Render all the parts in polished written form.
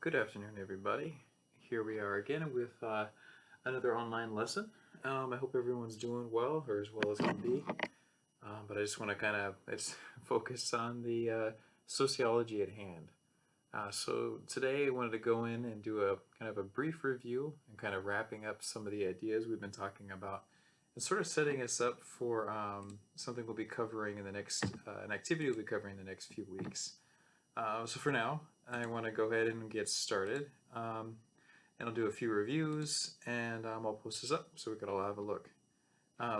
Good afternoon, everybody. Here we are again with another online lesson. I hope everyone's doing well, or as well as can be. But I just want to kind of focus on the sociology at hand. So today I wanted to go in and do a kind of a brief review and kind of wrapping up some of the ideas we've been talking about and sort of setting us up for something we'll be covering in the next, an activity we'll be covering in the next few weeks. So for now, I want to go ahead and get started. And I'll do a few reviews and I'll post this up so we can all have a look.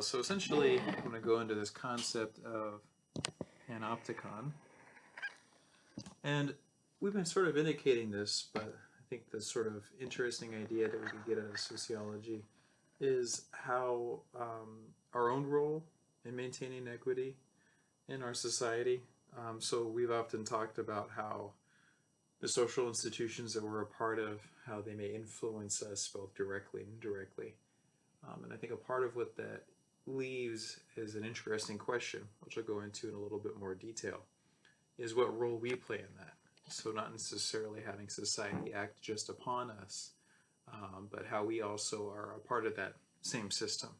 So essentially, I'm going to go into this concept of Panopticon. And we've been sort of indicating this, but I think the sort of interesting idea that we can get out of sociology is how our own role in maintaining equity in our society. So we've often talked about how the social institutions that we're a part of, how they may influence us both directly and indirectly. And I think a part of what that leaves is an interesting question, which I'll go into in a little bit more detail, is what role we play in that. So not necessarily having society act just upon us, but how we also are a part of that same system.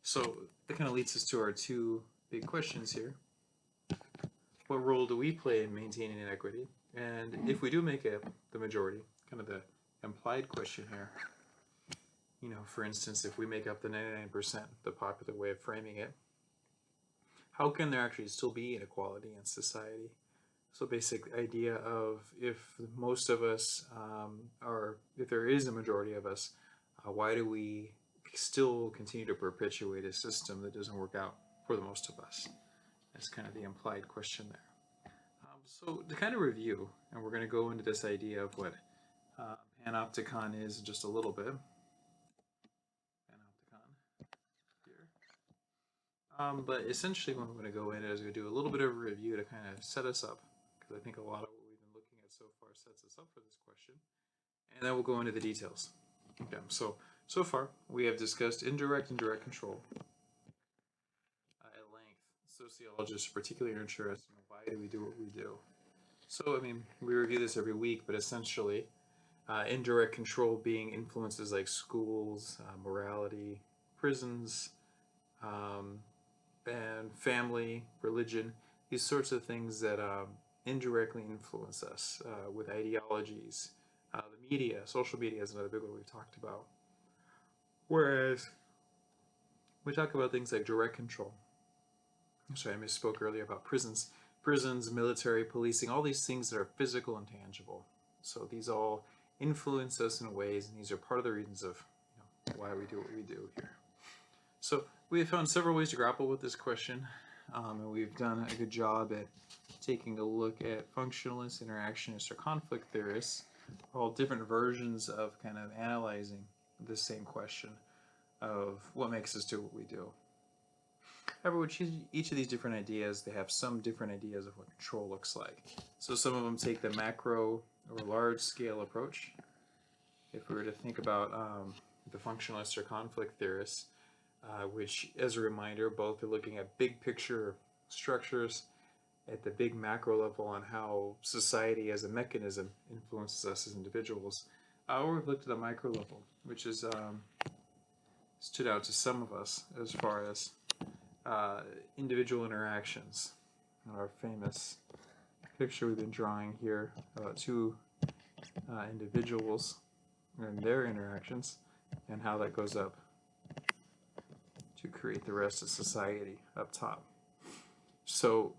So that kind of leads us to our two big questions here. What role do we play in maintaining inequity? And if we do make it the majority, kind of the implied question here, you know, for instance, if we make up the 99%, the popular way of framing it, how can there actually still be inequality in society? So basic idea of if most of us if there is a majority of us, why do we still continue to perpetuate a system that doesn't work out for the most of us? That's kind of the implied question there. So to kind of review, and we're going to go into this idea of what Panopticon is just a little bit. Panopticon here. But essentially what I'm going to go in is I'm going to do a little bit of a review to kind of set us up, because I think a lot of what we've been looking at so far sets us up for this question. And then we'll go into the details. Okay, so far we have discussed indirect and direct control. At length, sociologists are particularly interested in why do we do what we do. So, I mean, we review this every week, but essentially, indirect control being influences like schools, morality, prisons, and family, religion, these sorts of things that indirectly influence us with ideologies. The media, social media is another big one we've talked about. Whereas we talk about things like direct control. Sorry, I misspoke earlier about prisons. Prisons, military, policing, all these things that are physical and tangible. So these all influence us in ways, and these are part of the reasons of why we do what we do here. So we have found several ways to grapple with this question, and we've done a good job at taking a look at functionalists, interactionists, or conflict theorists, all different versions of kind of analyzing the same question of what makes us do what we do. However, with each of these different ideas, they have some different ideas of what control looks like. So some of them take the macro or large scale approach. If we were to think about the functionalists or conflict theorists, which, as a reminder, both are looking at big picture structures at the big macro level on how society as a mechanism influences us as individuals, or we've looked at the micro level, which is stood out to some of us as far as individual interactions. Our famous picture we've been drawing here about two individuals and their interactions and how that goes up to create the rest of society up top. So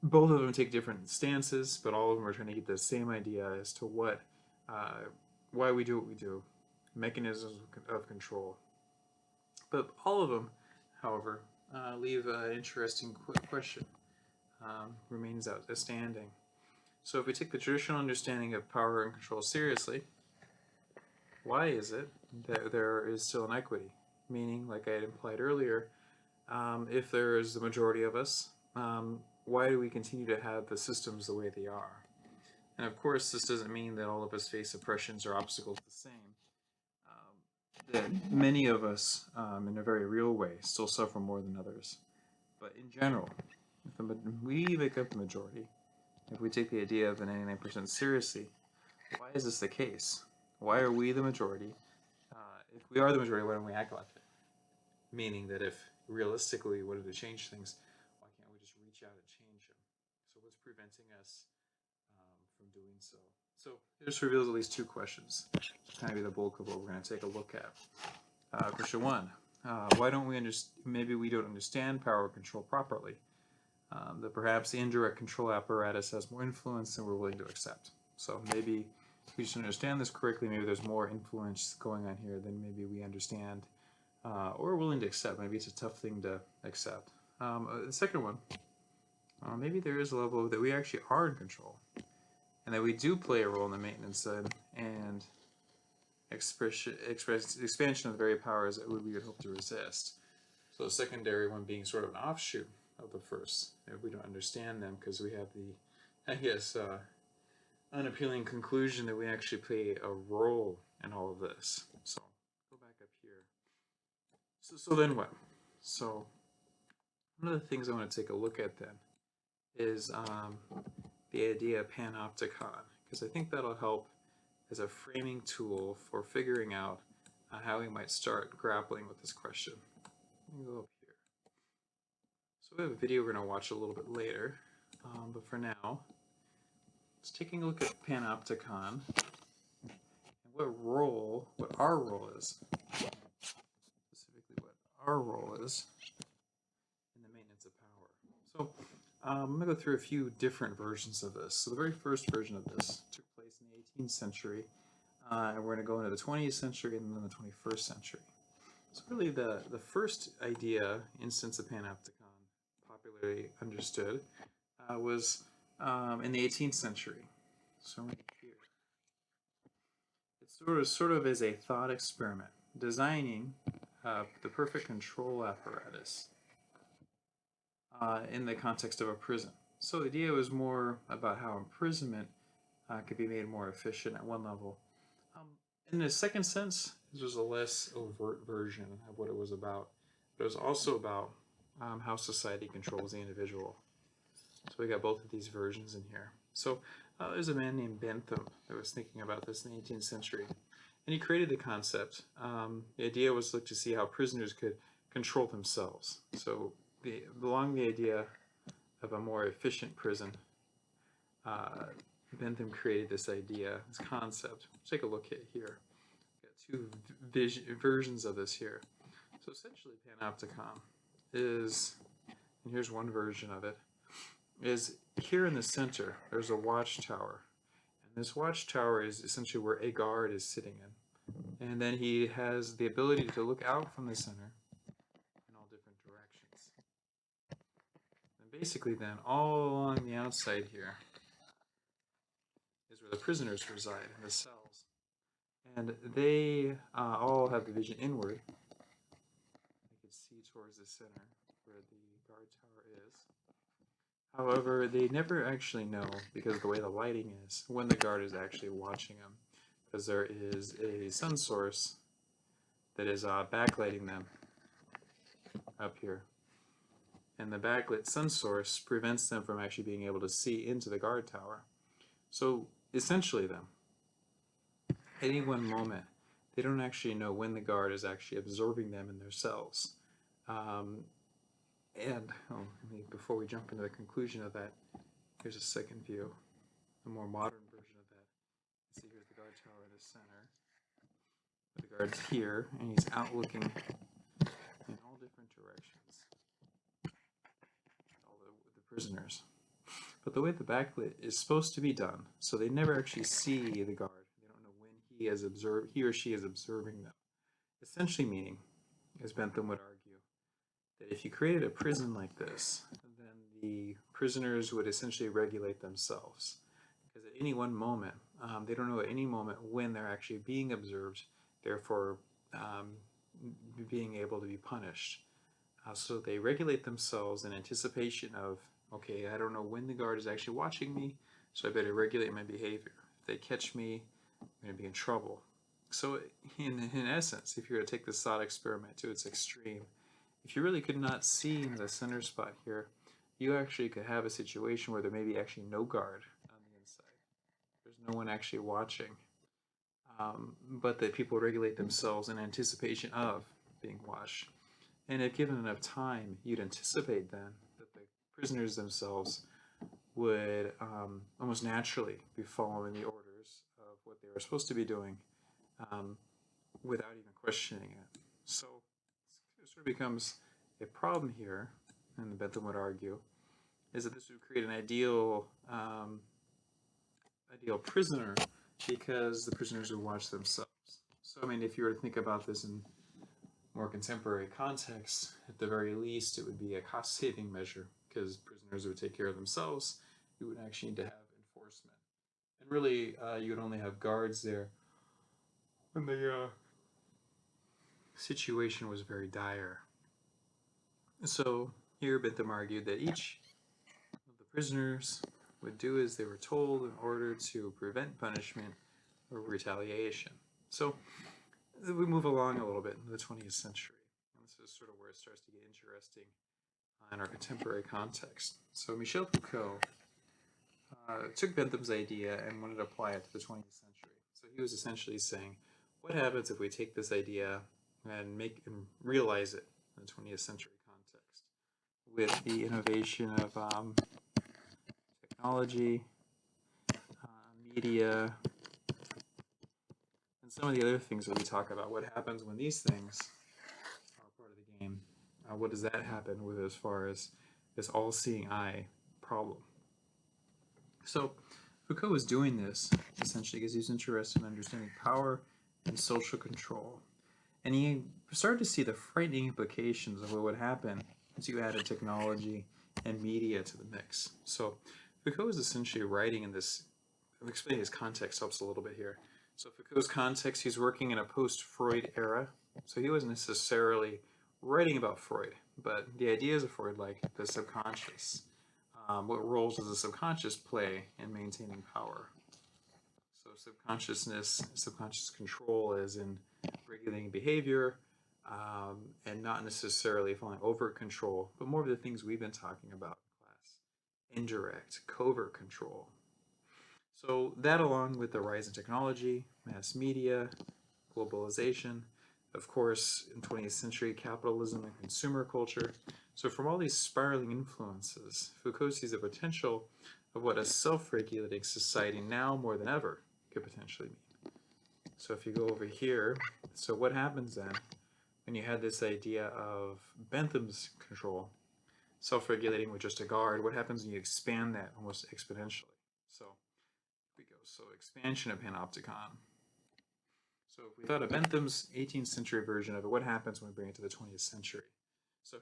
both of them take different stances, but all of them are trying to get the same idea as to what, why we do what we do, mechanisms of control. But all of them, however, leave an interesting question, remains outstanding. So if we take the traditional understanding of power and control seriously, why is it that there is still inequity? Meaning, like I had implied earlier, if there is the majority of us, why do we continue to have the systems the way they are? And of course, this doesn't mean that all of us face oppressions or obstacles the same. That many of us, in a very real way, still suffer more than others. But in general, if we make up the majority, if we take the idea of the 99% seriously, why is this the case? Why are we the majority? If we are the majority, why don't we act like it? Meaning that if realistically we wanted to change things, why can't we just reach out and change them? So what's preventing us from doing so? So this reveals at least two questions. Kind of be the bulk of what we're going to take a look at. Question one: why don't we understand? Maybe we don't understand power control properly. That perhaps the indirect control apparatus has more influence than we're willing to accept. So maybe if we just understand this correctly, maybe there's more influence going on here than maybe we understand or willing to accept. Maybe it's a tough thing to accept. The second one, maybe there is a level that we actually are in control, and that we do play a role in the maintenance and expansion of the very powers that we would hope to resist. So the secondary one being sort of an offshoot of the first. If we don't understand them because we have the, I guess, unappealing conclusion that we actually play a role in all of this. So go back up here. So then what? So one of the things I want to take a look at then is the idea of Panopticon, because I think that'll help as a framing tool for figuring out how we might start grappling with this question. Let me go up here. So we have a video we're going to watch a little bit later, but for now, let's taking a look at Panopticon and what our role is, specifically what our role is in the maintenance of power. So I'm going to go through a few different versions of this. So the very first version of this took place in the 18th century, and we're going to go into the 20th century and then the 21st century. So really the first idea, instance of Panopticon, popularly understood, was in the 18th century. So right here. It's sort of as a thought experiment, designing the perfect control apparatus in the context of a prison. So the idea was more about how imprisonment could be made more efficient at one level. In the second sense, this was a less overt version of what it was about. But it was also about how society controls the individual. So we got both of these versions in here. So there's a man named Bentham that was thinking about this in the 18th century. And he created the concept. The idea was to see how prisoners could control themselves. So along the idea of a more efficient prison, Bentham created this idea, this concept. Let's take a look at here. We've got two versions of this here. So essentially Panopticon is, and here's one version of it, is here in the center there's a watchtower. And this watchtower is essentially where a guard is sitting in. And then he has the ability to look out from the center in all different directions. And basically then, all along the outside here is where the prisoners reside, in the cells. And they all have the vision inward. You can see towards the center where the guard tower is. However, they never actually know, because of the way the lighting is, when the guard is actually watching them. Because there is a sun source that is backlighting them up here. And the backlit sun source prevents them from actually being able to see into the guard tower. So essentially then, at any one moment, they don't actually know when the guard is actually observing them in their cells. Before we jump into the conclusion of that, here's a second view, a more modern version of that. See, here's the guard tower in the center. The guard's here, and he's out looking in all different directions. All the prisoners. But the way the backlit is supposed to be done, so they never actually see the guard. They don't know when he or she is observing them. Essentially meaning, as Bentham would argue, that if you created a prison like this, then the prisoners would essentially regulate themselves. Because at any one moment, they don't know at any moment when they're actually being observed, therefore being able to be punished. So they regulate themselves in anticipation of, okay, I don't know when the guard is actually watching me, so I better regulate my behavior. If they catch me, I'm going to be in trouble. So in essence, if you were to take this thought experiment to its extreme, if you really could not see in the center spot here, you actually could have a situation where there may be actually no guard on the inside. There's no one actually watching, but that people regulate themselves in anticipation of being watched. And if given enough time, you'd anticipate then that the prisoners themselves would almost naturally be following the orders of what they were supposed to be doing um, without even questioning it. So it sort of becomes a problem here, and Bentham would argue, is that this would create an ideal prisoner because the prisoners would watch themselves. So I mean, if you were to think about this in more contemporary context, at the very least, it would be a cost-saving measure because prisoners would take care of themselves. You would actually need to have enforcement, and really, you would only have guards there when the situation was very dire. So here, Bentham argued that each of the prisoners would do as they were told in order to prevent punishment or retaliation. So we move along a little bit into the 20th century. And this is sort of where it starts to get interesting in our contemporary context. So Michel Foucault took Bentham's idea and wanted to apply it to the 20th century. So he was essentially saying, what happens if we take this idea and realize it in the 20th century context with the innovation of technology, media, and some of the other things that we talk about. What happens when these things are part of the game? What does that happen with as far as this all-seeing eye problem? So Foucault was doing this essentially because he was interested in understanding power and social control. And he started to see the frightening implications of what would happen once you added technology and media to the mix. So Foucault was essentially writing in this, I'm explaining his context helps a little bit here. So Foucault's context, he's working in a post-Freud era. So he wasn't necessarily writing about Freud, but the ideas of Freud, like the subconscious, what roles does the subconscious play in maintaining power? So subconscious control is in regulating behavior, and not necessarily following overt control, but more of the things we've been talking about in class. Indirect, covert control. So that, along with the rise in technology, mass media, globalization, of course, in 20th century capitalism and consumer culture. So from all these spiraling influences, Foucault sees the potential of what a self-regulating society now more than ever could potentially mean. So if you go over here, so what happens then when you had this idea of Bentham's control, self-regulating with just a guard, what happens when you expand that almost exponentially? So here we go. So expansion of Panopticon. So if we thought of Bentham's 18th century version of it, what happens when we bring it to the 20th century? So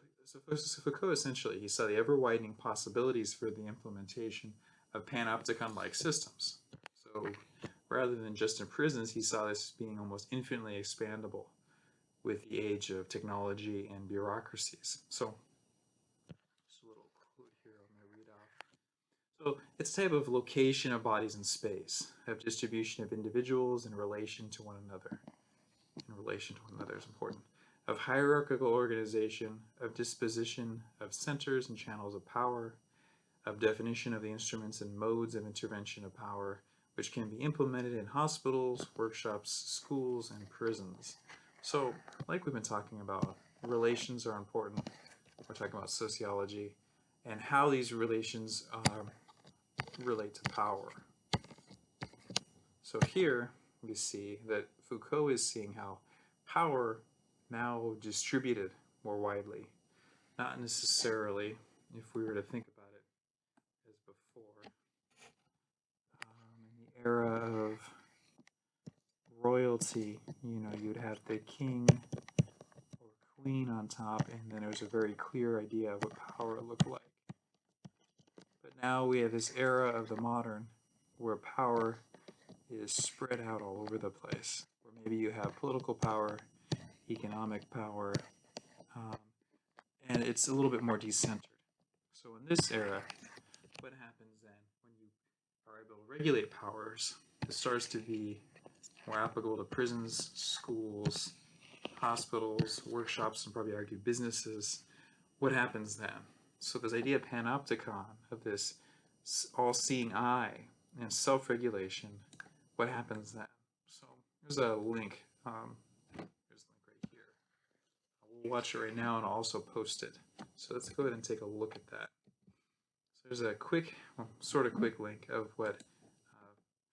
Foucault essentially, he saw the ever-widening possibilities for the implementation of Panopticon-like systems. So rather than just in prisons, he saw this as being almost infinitely expandable with the age of technology and bureaucracies. So just a little quote here I'm going to read off. So it's a type of location of bodies in space, of distribution of individuals in relation to one another. In relation to one another is important. Of hierarchical organization, of disposition of centers and channels of power, of definition of the instruments and modes of intervention of power, which can be implemented in hospitals, workshops, schools, and prisons. So, like we've been talking about, relations are important. We're talking about sociology and how these relations relate to power. So here we see that Foucault is seeing how power now distributed more widely, not necessarily, if we were to think about it as before, in the era of royalty, you'd have the king or queen on top, and then there's a very clear idea of what power looked like. But now we have this era of the modern, where power is spread out all over the place, where maybe you have political power, economic power, and it's a little bit more decentered. So in this era, what happens then when you are able to regulate powers? It starts to be more applicable to prisons, schools, hospitals, workshops, and probably argue businesses. What happens then? So this idea of panopticon, of this all-seeing eye and self-regulation, what happens then. So here's a link. Here's a link right here. We'll watch it right now and I'll also post it. So let's go ahead and take a look at that. So there's a quick, well, sort of quick link of what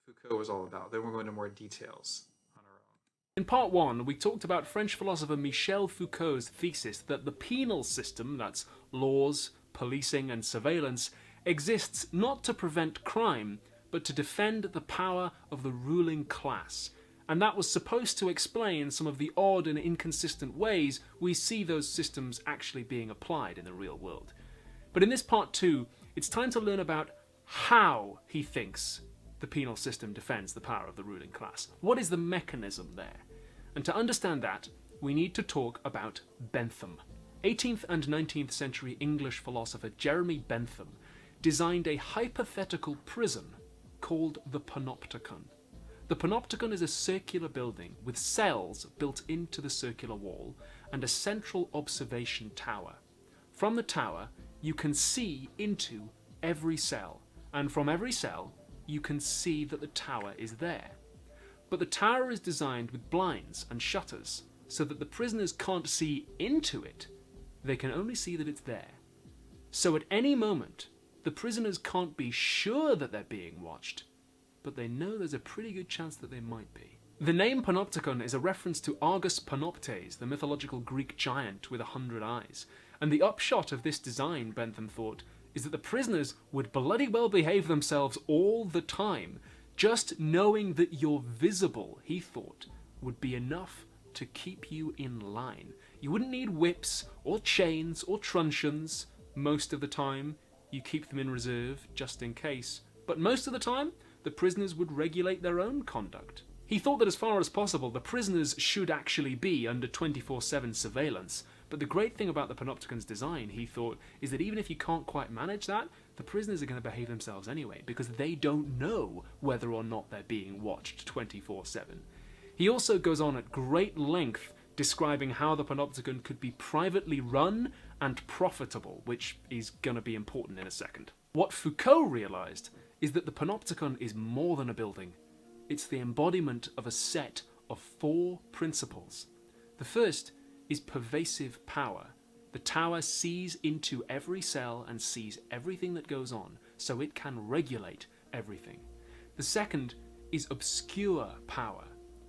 Foucault was all about. Then we'll go into more details on our own. In part 1, we talked about French philosopher Michel Foucault's thesis that the penal system, that's laws, policing and surveillance, exists not to prevent crime, but to defend the power of the ruling class. And that was supposed to explain some of the odd and inconsistent ways we see those systems actually being applied in the real world. But in this part 2, it's time to learn about how he thinks the penal system defends the power of the ruling class. What is the mechanism there? And to understand that, we need to talk about Bentham. 18th and 19th century English philosopher Jeremy Bentham designed a hypothetical prison called the Panopticon. The Panopticon is a circular building with cells built into the circular wall and a central observation tower. From the tower, you can see into every cell, and from every cell, you can see that the tower is there. But the tower is designed with blinds and shutters so that the prisoners can't see into it, they can only see that it's there. So at any moment, the prisoners can't be sure that they're being watched, but they know there's a pretty good chance that they might be. The name Panopticon is a reference to Argus Panoptes, the mythological Greek giant with 100 eyes, and the upshot of this design, Bentham thought, is that the prisoners would bloody well behave themselves all the time. Just knowing that you're visible, he thought, would be enough to keep you in line. You wouldn't need whips or chains or truncheons. Most of the time, you keep them in reserve just in case. But most of the time, the prisoners would regulate their own conduct. He thought that as far as possible, the prisoners should actually be under 24/7 surveillance. But the great thing about the Panopticon's design, he thought, is that even if you can't quite manage that, the prisoners are going to behave themselves anyway, because they don't know whether or not they're being watched 24/7. He also goes on at great length describing how the Panopticon could be privately run and profitable, which is going to be important in a second. What Foucault realised is that the Panopticon is more than a building. It's the embodiment of a set of 4 principles. The first is pervasive power. The tower sees into every cell and sees everything that goes on, so it can regulate everything. The second is obscure power.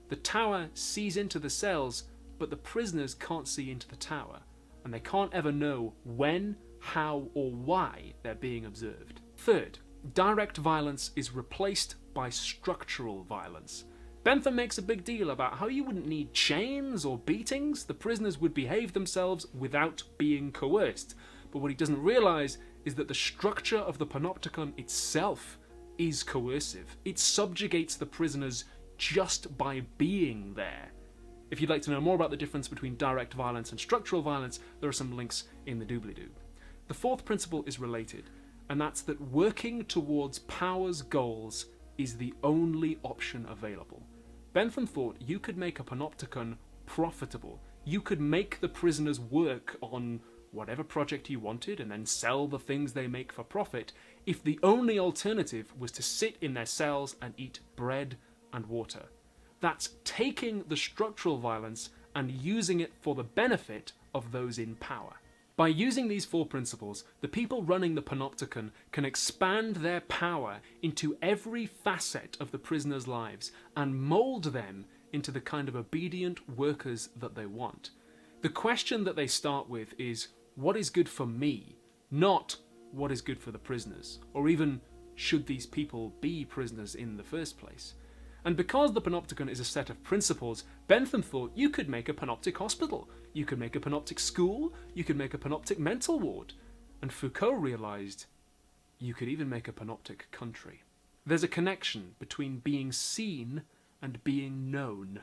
The tower sees into the cells, but the prisoners can't see into the tower, and they can't ever know when, how, or why they're being observed. Third, direct violence is replaced by structural violence. Bentham makes a big deal about how you wouldn't need chains or beatings. The prisoners would behave themselves without being coerced. But what he doesn't realise is that the structure of the Panopticon itself is coercive. It subjugates the prisoners just by being there. If you'd like to know more about the difference between direct violence and structural violence, there are some links in the doobly-doo. The fourth principle is related, and that's that working towards power's goals is the only option available. Bentham thought you could make a Panopticon profitable. You could make the prisoners work on whatever project you wanted and then sell the things they make for profit if the only alternative was to sit in their cells and eat bread and water. That's taking the structural violence and using it for the benefit of those in power. By using these 4 principles, the people running the Panopticon can expand their power into every facet of the prisoners' lives and mould them into the kind of obedient workers that they want. The question that they start with is, what is good for me? Not what is good for the prisoners, or even should these people be prisoners in the first place? And because the Panopticon is a set of principles, Bentham thought you could make a panoptic hospital, you could make a panoptic school, you could make a panoptic mental ward. And Foucault realised you could even make a panoptic country. There's a connection between being seen and being known.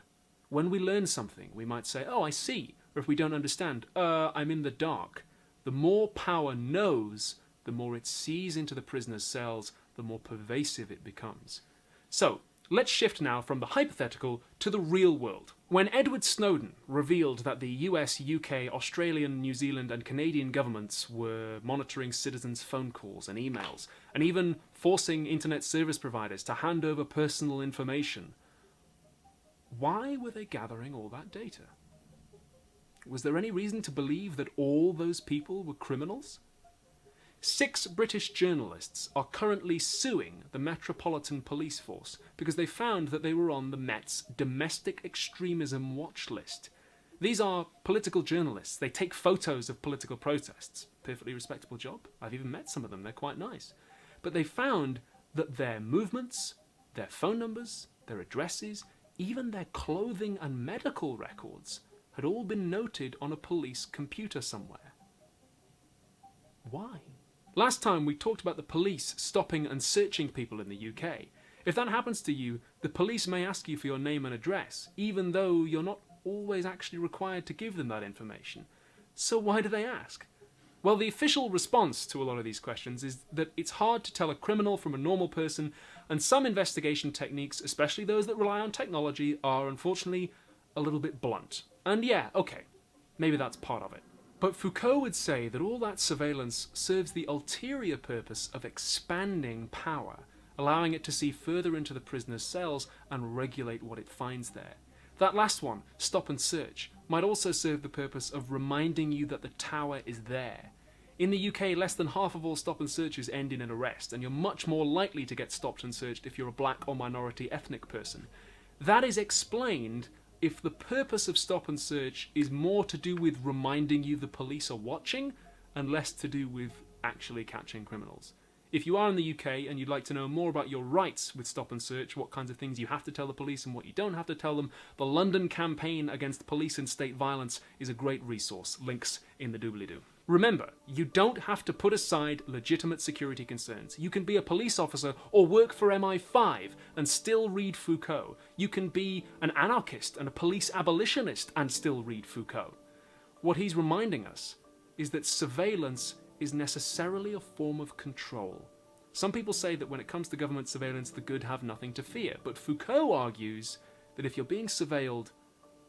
When we learn something, we might say, oh, I see. Or if we don't understand, I'm in the dark. The more power knows, the more it sees into the prisoner's cells, the more pervasive it becomes. So, let's shift now from the hypothetical to the real world. When Edward Snowden revealed that the US, UK, Australian, New Zealand, and Canadian governments were monitoring citizens' phone calls and emails, and even forcing internet service providers to hand over personal information, why were they gathering all that data? Was there any reason to believe that all those people were criminals? 6 British journalists are currently suing the Metropolitan Police Force because they found that they were on the Met's domestic extremism watch list. These are political journalists. They take photos of political protests. Perfectly respectable job. I've even met some of them. They're quite nice. But they found that their movements, their phone numbers, their addresses, even their clothing and medical records had all been noted on a police computer somewhere. Why? Last time we talked about the police stopping and searching people in the UK. If that happens to you, the police may ask you for your name and address, even though you're not always actually required to give them that information. So why do they ask? Well, the official response to a lot of these questions is that it's hard to tell a criminal from a normal person, and some investigation techniques, especially those that rely on technology, are unfortunately a little bit blunt. And yeah, okay, maybe that's part of it. But Foucault would say that all that surveillance serves the ulterior purpose of expanding power, allowing it to see further into the prisoner's cells and regulate what it finds there. That last one, stop and search, might also serve the purpose of reminding you that the tower is there. In the UK, less than half of all stop and searches end in an arrest, and you're much more likely to get stopped and searched if you're a black or minority ethnic person. That is explained if the purpose of stop and search is more to do with reminding you the police are watching and less to do with actually catching criminals. If you are in the UK and you'd like to know more about your rights with stop and search, what kinds of things you have to tell the police and what you don't have to tell them, the London Campaign Against Police and State Violence is a great resource. Links in the doobly-doo. Remember, you don't have to put aside legitimate security concerns. You can be a police officer or work for MI5 and still read Foucault. You can be an anarchist and a police abolitionist and still read Foucault. What he's reminding us is that surveillance is necessarily a form of control. Some people say that when it comes to government surveillance, the good have nothing to fear, but Foucault argues that if you're being surveilled,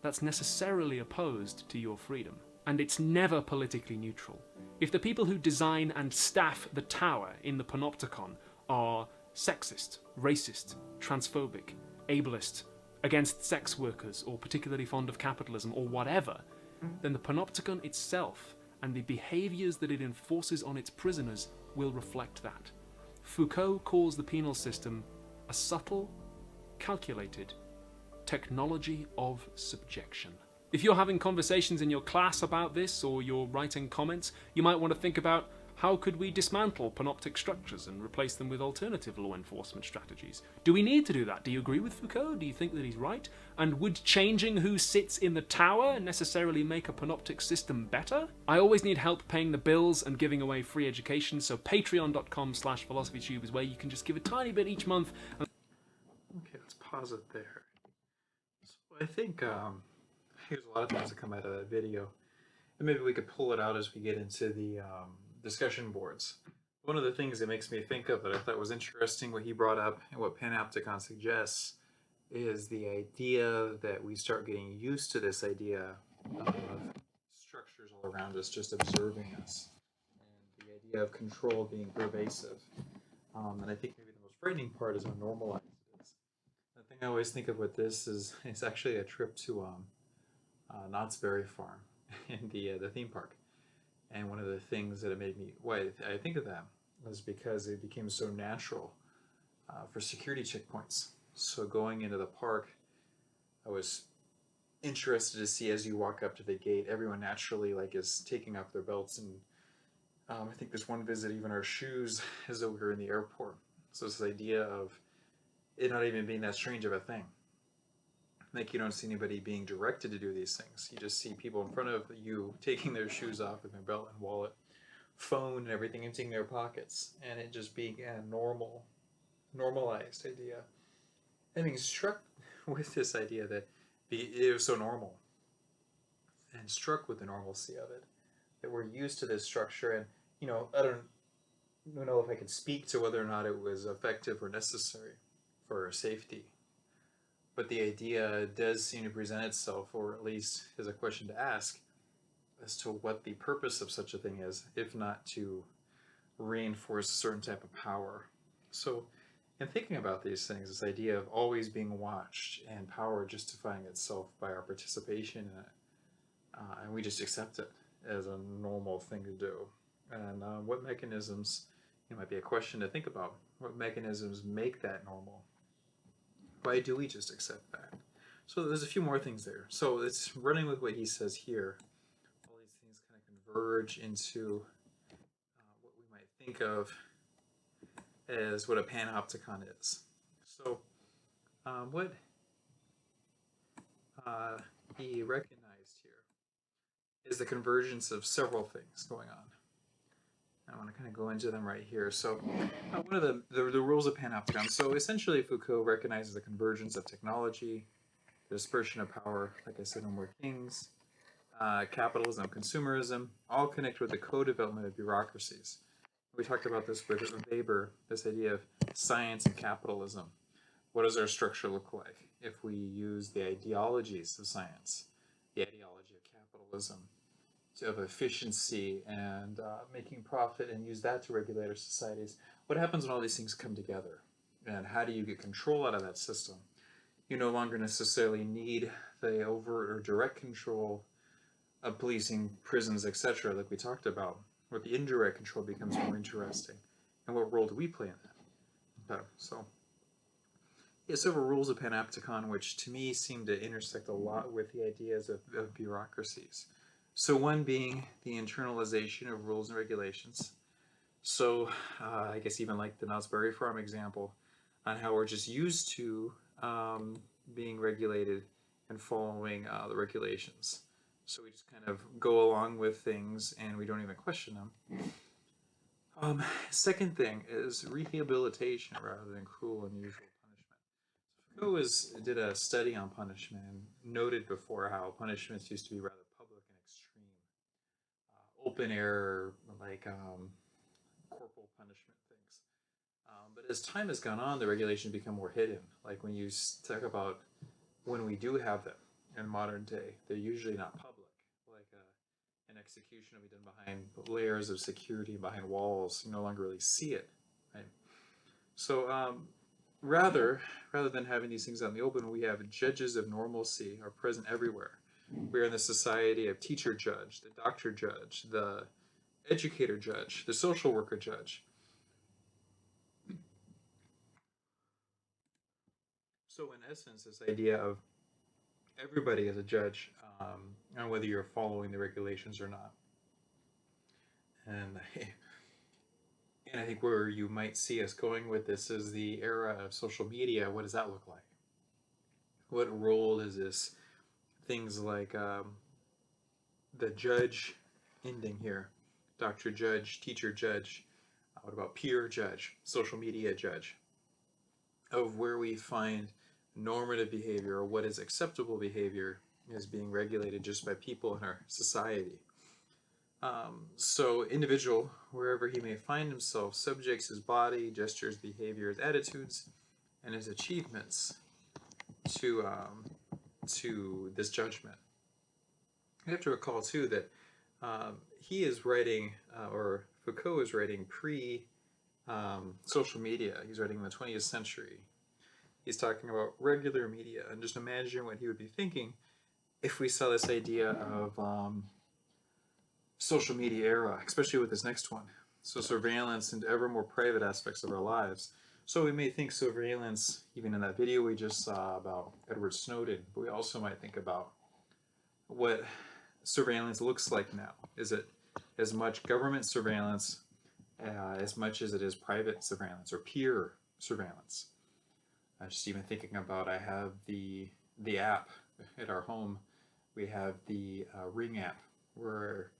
that's necessarily opposed to your freedom. And it's never politically neutral. If the people who design and staff the tower in the Panopticon are sexist, racist, transphobic, ableist, against sex workers, or particularly fond of capitalism, or whatever, then the Panopticon itself and the behaviours that it enforces on its prisoners will reflect that. Foucault calls the penal system a subtle, calculated technology of subjection. If you're having conversations in your class about this, or you're writing comments, you might want to think about how could we dismantle panoptic structures and replace them with alternative law enforcement strategies? Do we need to do that? Do you agree with Foucault? Do you think that he's right? And would changing who sits in the tower necessarily make a panoptic system better? I always need help paying the bills and giving away free education, so patreon.com/philosophytube is where you can just give a tiny bit each month. Okay, let's pause it there. So I think there's a lot of things that come out of that video, and maybe we could pull it out as we get into the discussion boards. One of the things that makes me think of that I thought was interesting, what he brought up and what Panopticon suggests, is the idea that we start getting used to this idea of structures all around us just observing us, and the idea of control being pervasive. And I think maybe the most frightening part is how normalized it is. The thing I always think of with this is it's actually a trip to Knott's Berry Farm in the theme park. And one of the things that it made me, why I think of that, was because it became so natural for security checkpoints. So going into the park, I was interested to see as you walk up to the gate, everyone naturally is taking off their belts, and I think there's one visit even our shoes as though we were in the airport. So it's this idea of it not even being that strange of a thing. You don't see anybody being directed to do these things. You just see people in front of you taking their shoes off with their belt and wallet, phone and everything emptying their pockets, and it just being a normalized idea. And being struck with this idea that it was so normal, and struck with the normalcy of it, that we're used to this structure. And I don't know if I could speak to whether or not it was effective or necessary for our safety. but the idea does seem to present itself, or at least is a question to ask, as to what the purpose of such a thing is, if not to reinforce a certain type of power. So, in thinking about these things, this idea of always being watched and power justifying itself by our participation in it, and we just accept it as a normal thing to do. And what mechanisms, it might be a question to think about, what mechanisms make that normal? Why do we just accept that? So there's a few more things there. So it's running with what he says here. All these things kind of converge into what we might think of as what a panopticon is. So what he recognized here is the convergence of several things going on. I want to kind of go into them right here. So one of the rules of Panopticon. So essentially Foucault recognizes the convergence of technology, the dispersion of power, like I said, no more kings, capitalism, consumerism, all connect with the co-development of bureaucracies. We talked about this with Weber, this idea of science and capitalism. What does our structure look like if we use the ideologies of science, the ideology of capitalism, of efficiency and making profit, and use that to regulate our societies? What happens when all these things come together? And how do you get control out of that system? You no longer necessarily need the overt or direct control of policing, prisons, etc., like we talked about, where the indirect control becomes more interesting. And what role do we play in that? Okay, so, yeah, several rules of Panopticon, which to me seem to intersect a lot with the ideas of bureaucracies. So one being the internalization of rules and regulations. So I guess even like the Knott's Berry Farm example, on how we're just used to being regulated and following the regulations. So we just kind of go along with things and we don't even question them. Second thing is rehabilitation rather than cruel, unusual punishment. Foucault did a study on punishment and noted before how punishments used to be rather public and extreme. Open air, like corporal punishment things. But as time has gone on, the regulations become more hidden. Like when you talk about when we do have them in modern day, they're usually not public. Like an execution will be done behind layers of security, behind walls. You no longer really see it, right? So rather than having these things out in the open, we have judges of normalcy are present everywhere. We're in the society of teacher judge, the doctor judge, the educator judge, the social worker judge. So in essence, this idea of everybody as a judge, and whether you're following the regulations or not. And and I think where you might see us going with this is the era of social media. What does that look like? What role is this? Things like the judge ending here, doctor judge, teacher judge. What about peer judge, social media judge? Of where we find normative behavior or what is acceptable behavior is being regulated just by people in our society. So individual, wherever he may find himself, subjects his body, gestures, behaviors, attitudes, and his achievements to this judgment. You have to recall too that he is writing, or Foucault is writing pre social media. He's writing in the 20th century. He's talking about regular media, and just imagine what he would be thinking if we saw this idea of social media era, especially with this next one. So surveillance into ever more private aspects of our lives. So we may think surveillance, even in that video we just saw about Edward Snowden, but we also might think about what surveillance looks like now. Is it as much government surveillance as much as it is private surveillance or peer surveillance? Just even thinking about, I have the app at our home. We have the Ring app, where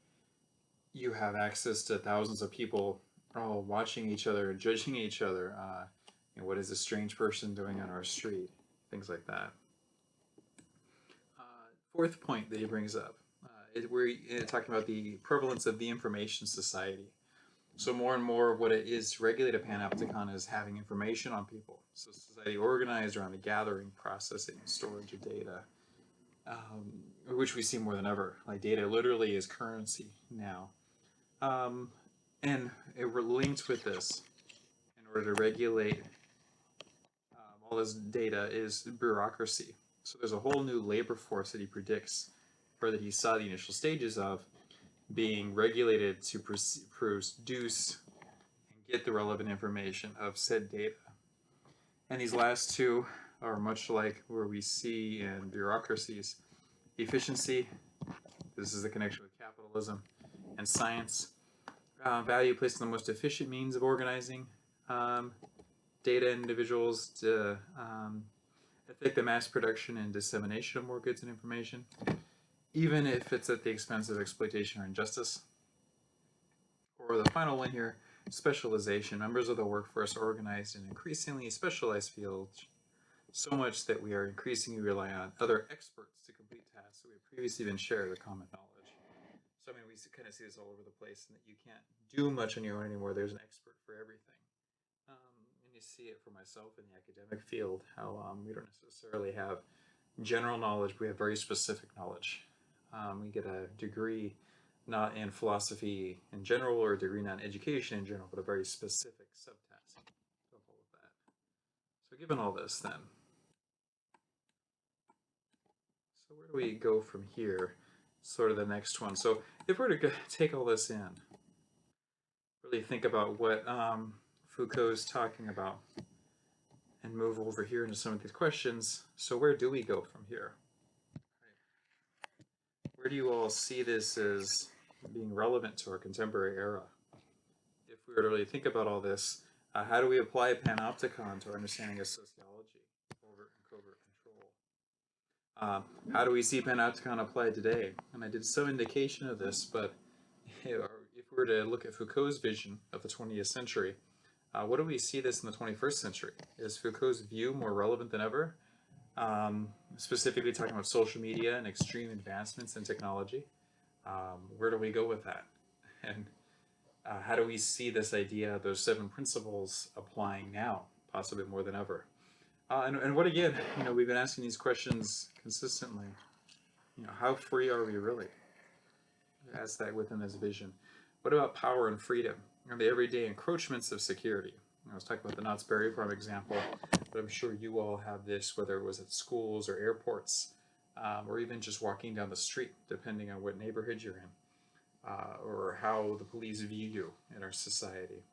you have access to thousands of people all watching each other and judging each other. What is a strange person doing on our street? Things like that. Fourth point that he brings up, we're talking about the prevalence of the information society. So more and more of what it is to regulate a panopticon is having information on people. So society organized around the gathering, processing, and storage of data, which we see more than ever. Like data literally is currency now. And it linked with this in order to regulate all this data is bureaucracy. So there's a whole new labor force that he predicts, or that he saw the initial stages of, being regulated to produce and get the relevant information of said data. And these last two are much like where we see in bureaucracies efficiency. This is the connection with capitalism and science. Value placed on the most efficient means of organizing data and individuals to affect the mass production and dissemination of more goods and information, even if it's at the expense of exploitation or injustice. Or the final one here, specialization. Members of the workforce are organized in increasingly specialized fields, so much that we are increasingly relying on other experts to complete tasks that we have previously been shared with common knowledge. So I mean, we kind of see this all over the place, and that you can't do much on your own anymore. There's an expert for everything. And you see it for myself in the academic field, how we don't necessarily have general knowledge, we have very specific knowledge. We get a degree not in philosophy in general, or a degree not in education in general, but a very specific subtask of all of that. So given all this then, so where do we go from here? Sort of the next one. So if we're to take all this in, really think about what Foucault's talking about, and move over here into some of these questions. So where do we go from here? Where do you all see this as being relevant to our contemporary era? If we were to really think about all this, how do we apply Panopticon to our understanding of sociology, overt and covert control? How do we see Panopticon applied today? And I did some indication of this, but if we were to look at Foucault's vision of the 20th century, what do we see this in the 21st century? Is Foucault's view more relevant than ever? Specifically talking about social media and extreme advancements in technology. Where do we go with that? And how do we see this idea, those 7 principles, applying now, possibly more than ever? And what again, we've been asking these questions consistently. How free are we really? Ask that within this vision. What about power and freedom, and the everyday encroachments of security? I was talking about the Knott's Berry Farm example, but I'm sure you all have this, whether it was at schools or airports, or even just walking down the street, depending on what neighborhood you're in, or how the police view you in our society.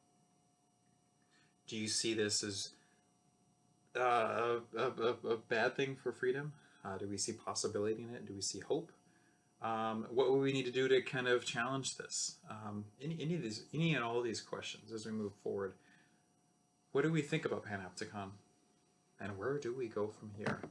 Do you see this as a bad thing for freedom? Do we see possibility in it? Do we see hope? What would we need to do to kind of challenge this? Any and all of these questions as we move forward. What do we think about Panopticon? And where do we go from here?